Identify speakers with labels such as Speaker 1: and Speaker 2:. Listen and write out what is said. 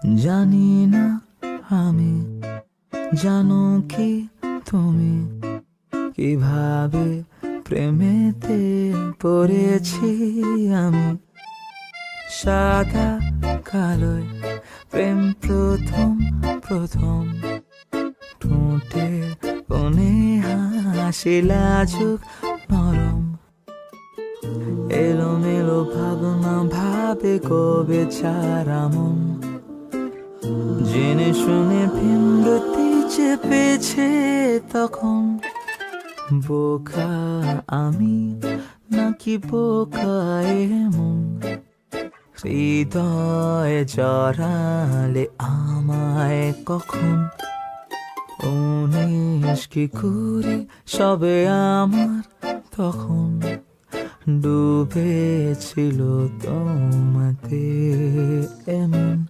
Speaker 1: জানি না আমি, জানো কি তুমি, কিভাবে প্রেমেতে পড়েছি আমি। সাদা কালোয় প্রেম প্রথম প্রথম, ঠোঁটের কোণে হাসি লাজুক নরম, এলোমেলো ভাবনা ভাবে কবে ছাড়া মন, জেনে শুনে ভিন্নতি চেপেছে তখন। বোকা আমি নাকি বোকা এমন, হৃদয় জড়ালে আমায় কখন। 19 কি কুড়ি সবে আমার তখন, ডুবেছিল তোমাতে এমন।